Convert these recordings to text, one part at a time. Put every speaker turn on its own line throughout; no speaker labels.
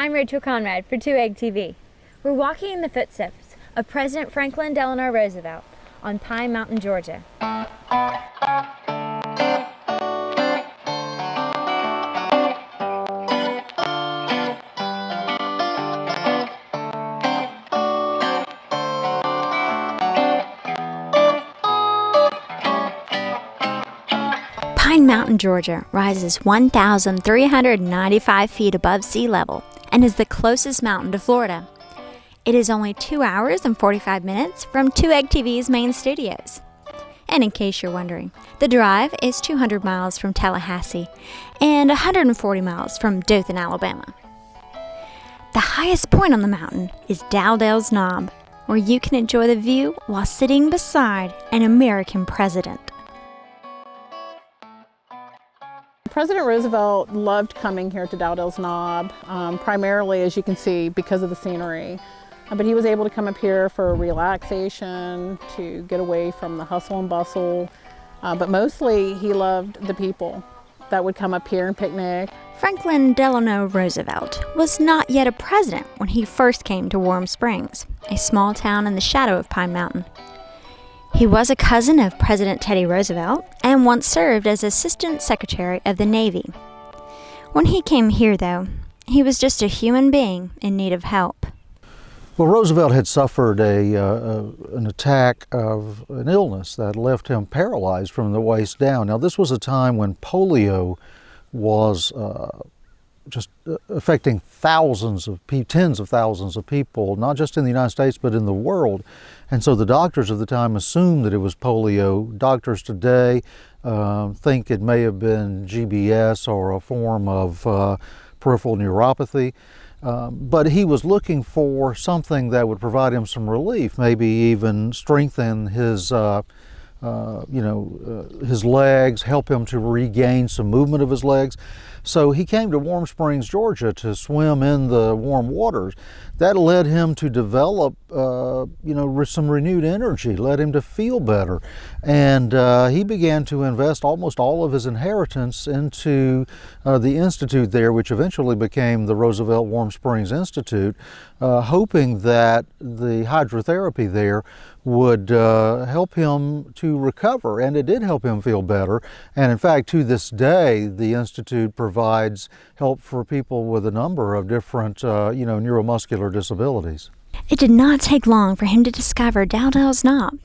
I'm Rachel Conrad for 2egg TV. We're walking in the footsteps of President Franklin Delano Roosevelt on Pine Mountain, Georgia. Pine Mountain, Georgia rises 1,395 feet above sea level and is the closest mountain to Florida. It is only 2 hours and 45 minutes from 2egg TV's main studios. And in case you're wondering, the drive is 200 miles from Tallahassee and 140 miles from Dothan, Alabama. The highest point on the mountain is Dowdell's Knob, where you can enjoy the view while sitting beside an American president.
President Roosevelt loved coming here to Dowdell's Knob, primarily, as you can see, because of the scenery. But he was able to come up here for relaxation, to get away from the hustle and bustle. But mostly, he loved the people that would come up here and picnic.
Franklin Delano Roosevelt was not yet a president when he first came to Warm Springs, a small town in the shadow of Pine Mountain. He was a cousin of President Teddy Roosevelt and once served as Assistant Secretary of the Navy. When he came here, though, he was just a human being in need of help.
Well, Roosevelt had suffered an attack of an illness that left him paralyzed from the waist down. Now, this was a time when polio was just affecting thousands of people, tens of thousands of people, not just in the United States, but in the world. And so the doctors of the time assumed that it was polio. Doctors today think it may have been GBS or a form of peripheral neuropathy. But he was looking for something that would provide him some relief, maybe even strengthen his his legs, help him to regain some movement of his legs. So he came to Warm Springs, Georgia to swim in the warm waters. That led him to develop, some renewed energy, led him to feel better. And he began to invest almost all of his inheritance into the institute there, which eventually became the Roosevelt Warm Springs Institute, hoping that the hydrotherapy there would help him to recover, and it did help him feel better. And in fact, to this day, the Institute provides help for people with a number of different, neuromuscular disabilities.
It did not take long for him to discover Dowdell's Knob.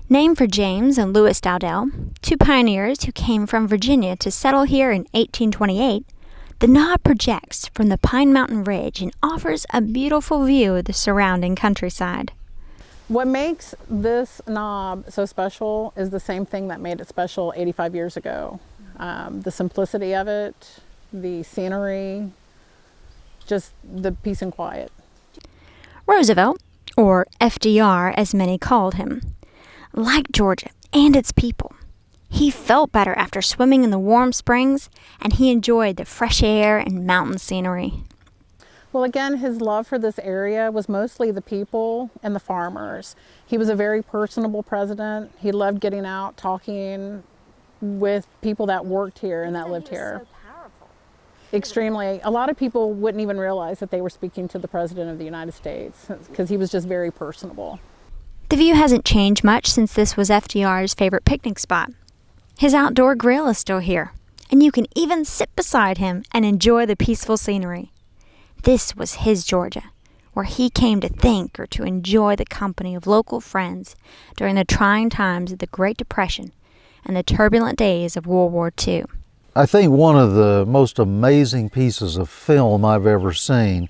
Named for James and Louis Dowdell, two pioneers who came from Virginia to settle here in 1828, the knob projects from the Pine Mountain Ridge and offers a beautiful view of the surrounding countryside.
What makes this knob so special is the same thing that made it special 85 years ago. The simplicity of it, the scenery, just the peace and quiet.
Roosevelt, or FDR as many called him, liked Georgia and its people. He felt better after swimming in the warm springs, and he enjoyed the fresh air and mountain scenery.
Well, again, his love for this area was mostly the people and the farmers. He was a very personable president. He loved getting out, talking with people that worked here and that lived here.
So powerful.
Extremely. A lot of people wouldn't even realize that they were speaking to the President of the United States because he was just very personable.
The view hasn't changed much since this was FDR's favorite picnic spot. His outdoor grill is still here, and you can even sit beside him and enjoy the peaceful scenery. This was his Georgia, where he came to think or to enjoy the company of local friends during the trying times of the Great Depression and the turbulent days of World War II.
I think one of the most amazing pieces of film I've ever seen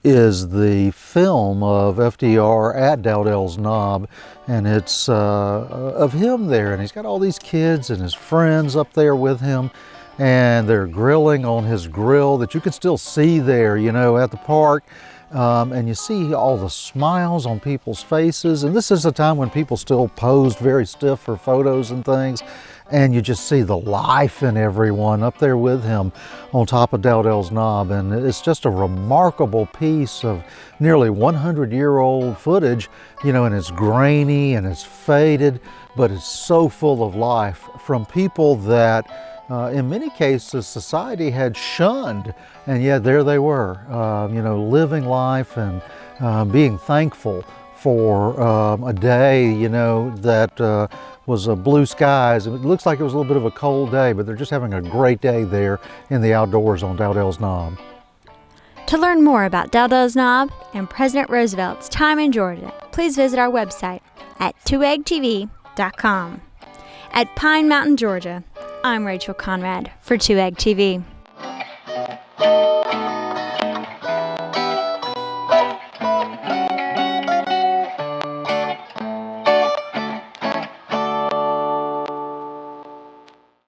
is the film of FDR at Dowdell's Knob, and it's of him there, and he's got all these kids and his friends up there with him, and they're grilling on his grill that you can still see there, at the park. And you see all the smiles on people's faces. And this is a time when people still posed very stiff for photos and things. And you just see the life in everyone up there with him on top of Dowdell's Knob. And it's just a remarkable piece of nearly 100-year-old footage, and it's grainy and it's faded, but it's so full of life from people that in many cases, society had shunned, and yet there they were, living life and being thankful for a day, that was blue skies. It looks like it was a little bit of a cold day, but they're just having a great day there in the outdoors on Dowdell's Knob.
To learn more about Dowdell's Knob and President Roosevelt's time in Georgia, please visit our website at twoeggtv.com. At Pine Mountain, Georgia, I'm Rachel Conrad for 2 Egg TV.